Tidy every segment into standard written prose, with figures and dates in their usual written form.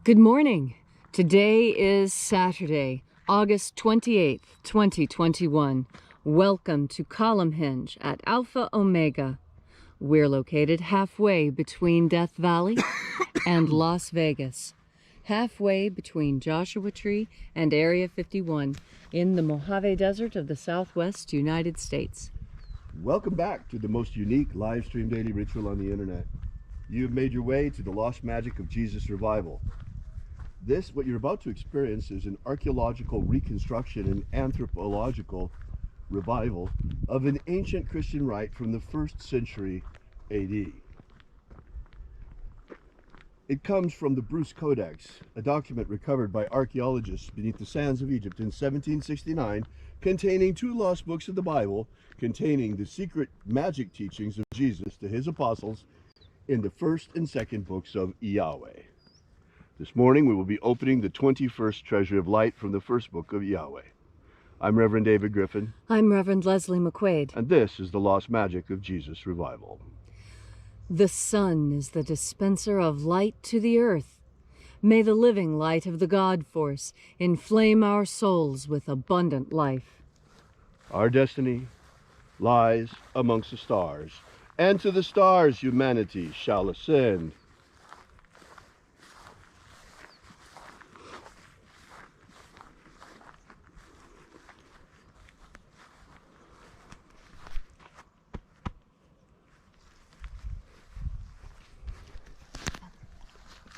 Good morning. Today is Saturday, August 28th, 2021. Welcome to Column Henge at Alpha Omega. We're located halfway between Death Valley and Las Vegas, halfway between Joshua Tree and Area 51 in the Mojave Desert of the Southwest United States. Welcome back to the most unique live stream daily ritual on the internet. You have made your way to the lost magic of Jesus revival. What you're about to experience is an archaeological reconstruction and anthropological revival of an ancient Christian rite from the 1st century AD. It comes from the Bruce Codex, a document recovered by archaeologists beneath the sands of Egypt in 1769, containing 2 lost books of the Bible, containing the secret magic teachings of Jesus to his apostles in the 1st and 2nd books of Yahweh. This morning we will be opening the 21st Treasury of Light from the 1st book of Yahweh. I'm Reverend David Griffin. I'm Reverend Leslie McQuade. And this is the lost magic of Jesus revival. The sun is the dispenser of light to the earth. May the living light of the God Force inflame our souls with abundant life. Our destiny lies amongst the stars, and to the stars humanity shall ascend.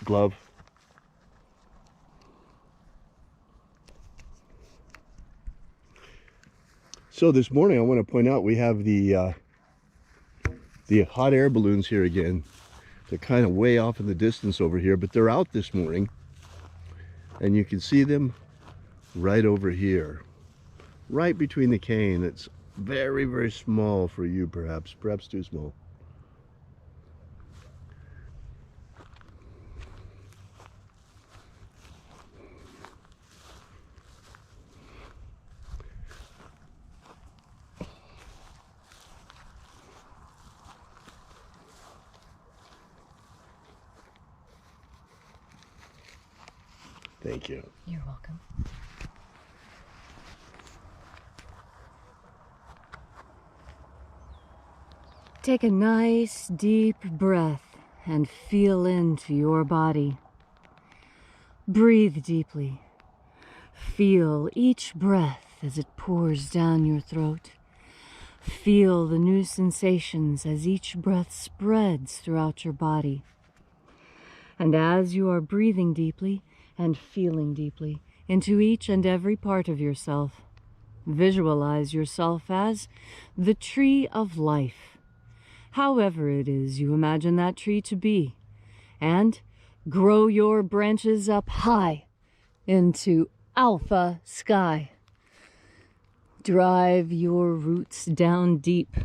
Glove. So this morning I want to point out we have the hot air balloons here again. They're kind of way off in the distance over here, but they're out this morning, and you can see them right over here, right between the cane. It's very, very small for you, perhaps too small. Thank you. You're welcome. Take a nice deep breath and feel into your body. Breathe deeply. Feel each breath as it pours down your throat. Feel the new sensations as each breath spreads throughout your body. And as you are breathing deeply and feeling deeply into each and every part of yourself, visualize yourself as the tree of life, however it is you imagine that tree to be, and grow your branches up high into alpha sky. Drive your roots down deep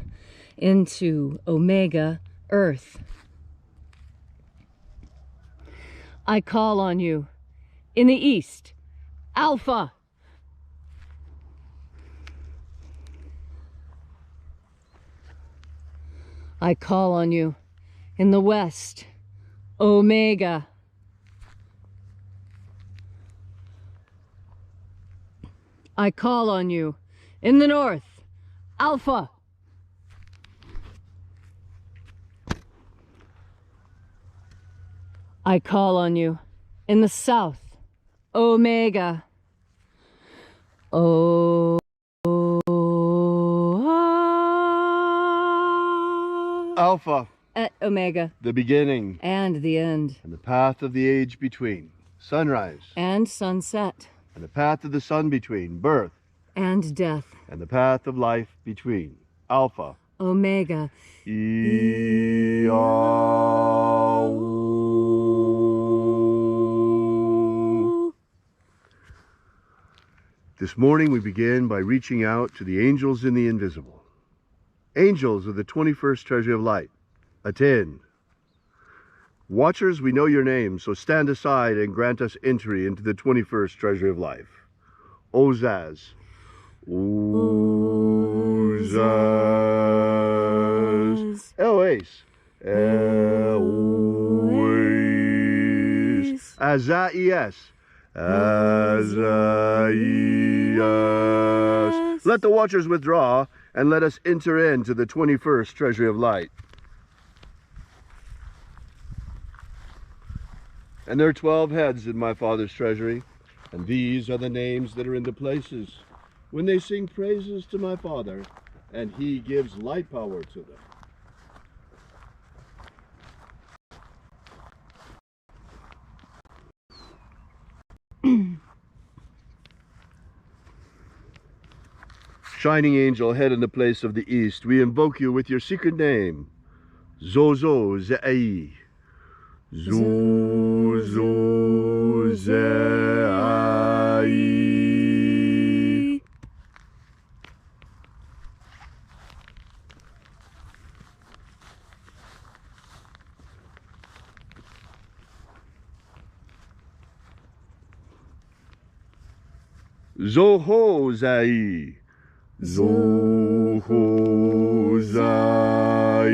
into omega earth. I call on you in the east, alpha. I call on you in the west, omega. I call on you in the north, alpha. I call on you in the south, omega. Alpha. At omega. The beginning. And the end. And the path of the age between. Sunrise. And sunset. And the path of the sun between. Birth. And death. And the path of life between. Alpha. Omega. This morning we begin by reaching out to the angels in the invisible. Angels of the 21st Treasury of Light, attend. Watchers, we know your names, so stand aside and grant us entry into the 21st Treasury of Life. Ozaz. Ozaz. Eloise. Eloise. Azaias. Azaias. Let the watchers withdraw, and let us enter into the 21st treasury of light. And there are 12 heads in my Father's treasury, and these are the names that are in the places when they sing praises to my Father, and he gives light power to them. Shining angel, head in the place of the east, we invoke you with your secret name. Zozo Ze'ai. Zozo Ze'ai. Zoho Zai. Zoho Zai.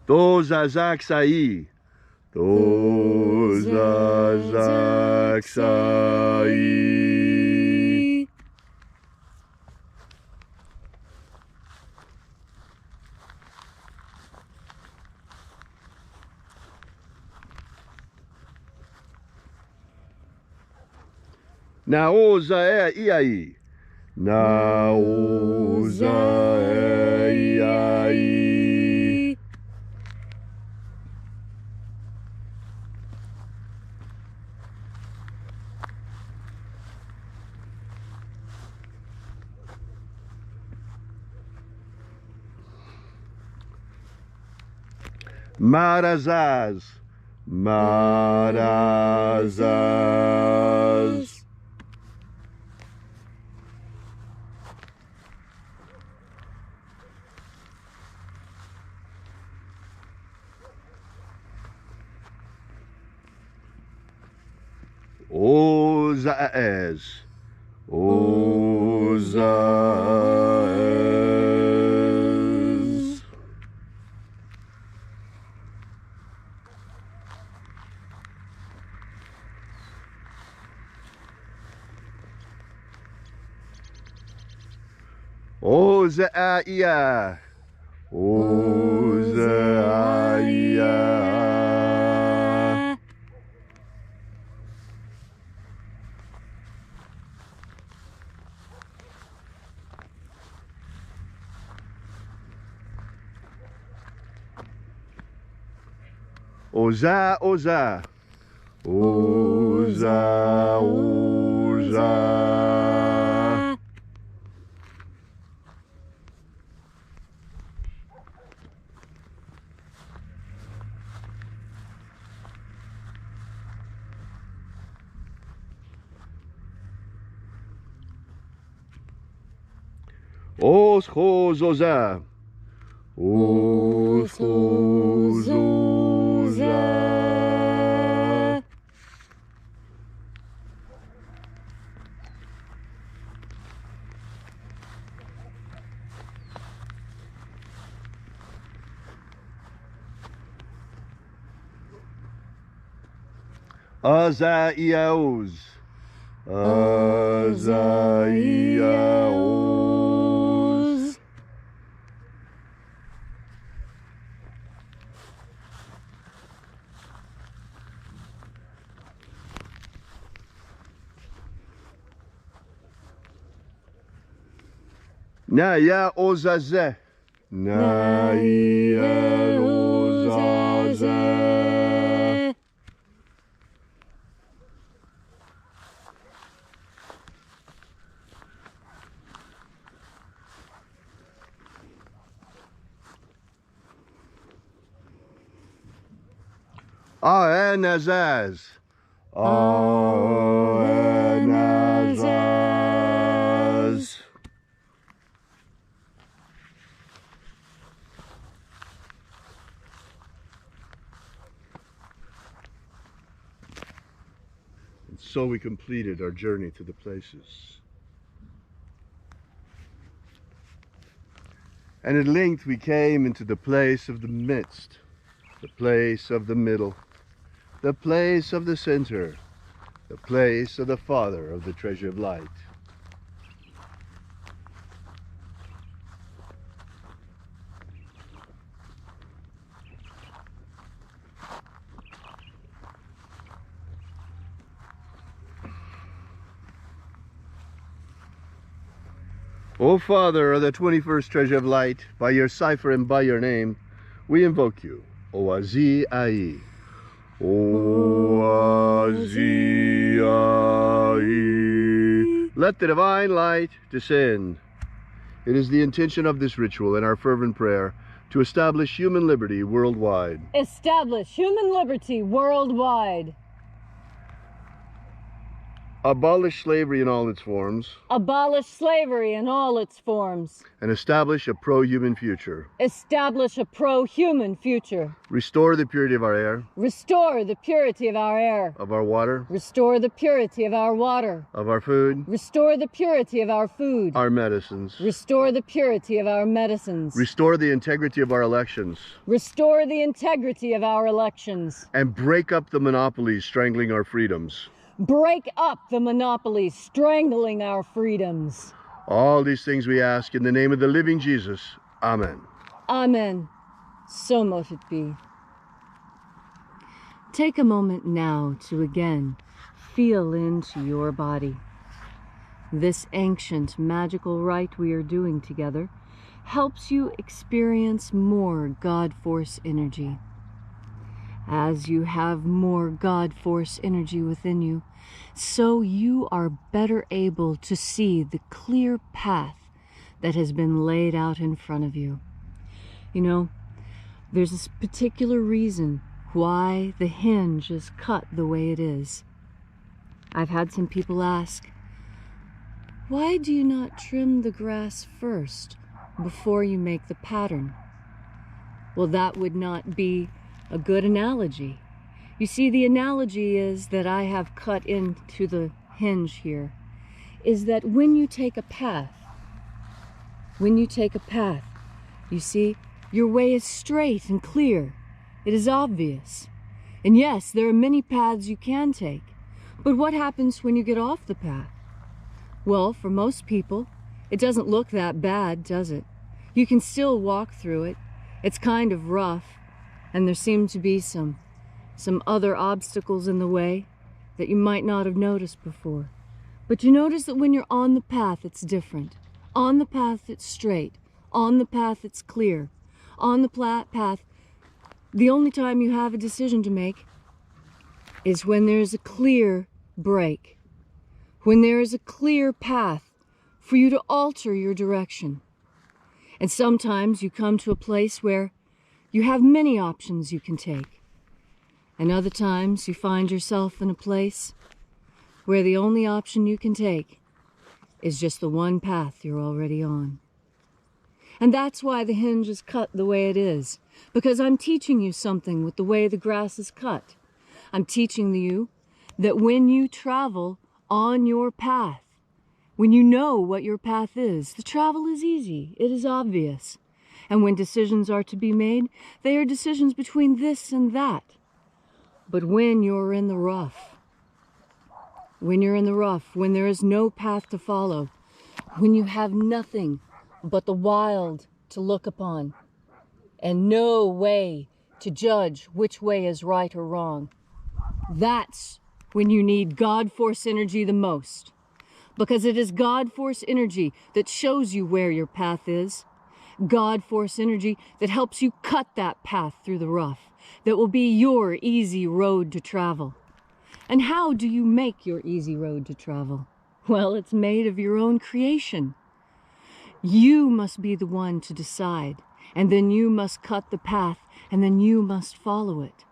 Dozazak Sai. Dozazak Sai. Naoza Iai. Naoza Iai. Marazaz. Marazaz. Ozaez. Ozaez. Ozaia. Ozaia. Oza, Oza. Oza, Oza. Oschozoza. Oschozoza. Azaiaos. Azaiaos. Naya Ozaze. Naya Ozaze. Aenazaz. Aenazaz. so we completed our journey to the places. And at length we came into the place of the midst, the place of the middle, the place of the center, the place of the Father of the treasure of light. O Father of the 21st treasure of light, by your cipher and by your name, we invoke you. Oazi Ai. Oazi Ai. Let the divine light descend. It is the intention of this ritual and our fervent prayer to establish human liberty worldwide. Establish human liberty worldwide. Abolish slavery in all its forms. Abolish slavery in all its forms. And establish a pro-human future. Establish a pro-human future. Restore the purity of our air. Restore the purity of our air. Of our water. Restore the purity of our water. Of our food. Restore the purity of our food. Our medicines. Restore the purity of our medicines. Restore the integrity of our elections. Restore the integrity of our elections. And break up the monopolies strangling our freedoms. Break up the monopolies strangling our freedoms. All these things we ask in the name of the living Jesus. Amen. Amen. So mote it be. Take a moment now to again feel into your body. This ancient magical rite we are doing together helps you experience more God Force energy. As you have more God Force energy within you, so you are better able to see the clear path that has been laid out in front of you. You know, there's a particular reason why the hinge is cut the way it is. I've had some people ask, why do you not trim the grass first before you make the pattern? Well, that would not be a good analogy. You see, the analogy is that I have cut into the hinge here, is that when you take a path, you see, your way is straight and clear. It is obvious. And yes, there are many paths you can take. But what happens when you get off the path? Well, for most people, it doesn't look that bad, does it? You can still walk through it. It's kind of rough. And there seem to be some other obstacles in the way that you might not have noticed before. But you notice that when you're on the path, it's different. On the path, it's straight. On the path, it's clear. On the path, the only time you have a decision to make is when there's a clear break. When there is a clear path for you to alter your direction. And sometimes you come to a place where you have many options you can take. And other times you find yourself in a place where the only option you can take is just the one path you're already on. And that's why the hinge is cut the way it is. Because I'm teaching you something with the way the grass is cut. I'm teaching you that when you travel on your path, when you know what your path is, the travel is easy, it is obvious. And when decisions are to be made, they are decisions between this and that. But when you're in the rough, when there is no path to follow, when you have nothing but the wild to look upon, and no way to judge which way is right or wrong, that's when you need God Force energy the most. Because it is God Force energy that shows you where your path is. God Force energy that helps you cut that path through the rough, that will be your easy road to travel. And how do you make your easy road to travel? Well, it's made of your own creation. You must be the one to decide, and then you must cut the path, and then you must follow it.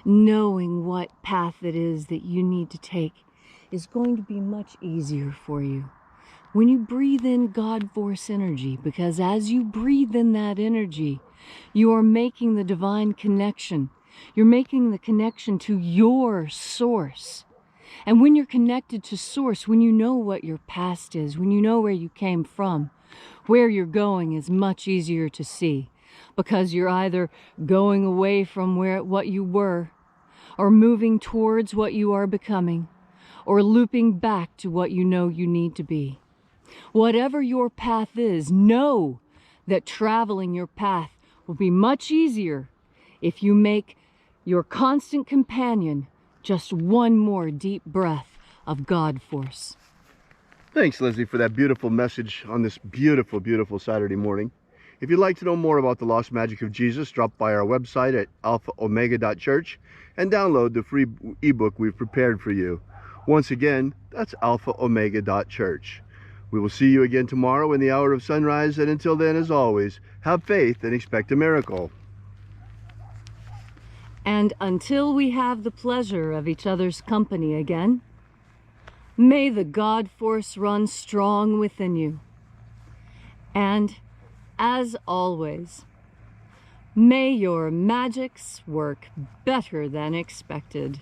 Knowing what path it is that you need to take is going to be much easier for you when you breathe in God Force energy, because as you breathe in that energy, you are making the divine connection. You're making the connection to your source. And when you're connected to Source, when you know what your past is, when you know where you came from, where you're going is much easier to see, because you're either going away from what you were, or moving towards what you are becoming, or looping back to what you know you need to be. Whatever your path is, know that traveling your path will be much easier if you make your constant companion just one more deep breath of God force. Thanks, Leslie, for that beautiful message on this beautiful, beautiful Saturday morning. If you'd like to know more about the lost magic of Jesus, drop by our website at alphaomega.church and download the free ebook we've prepared for you. Once again, that's alphaomega.church. We will see you again tomorrow in the hour of sunrise, and until then, as always, have faith and expect a miracle. And until we have the pleasure of each other's company again, may the God force run strong within you. And, as always, may your magics work better than expected.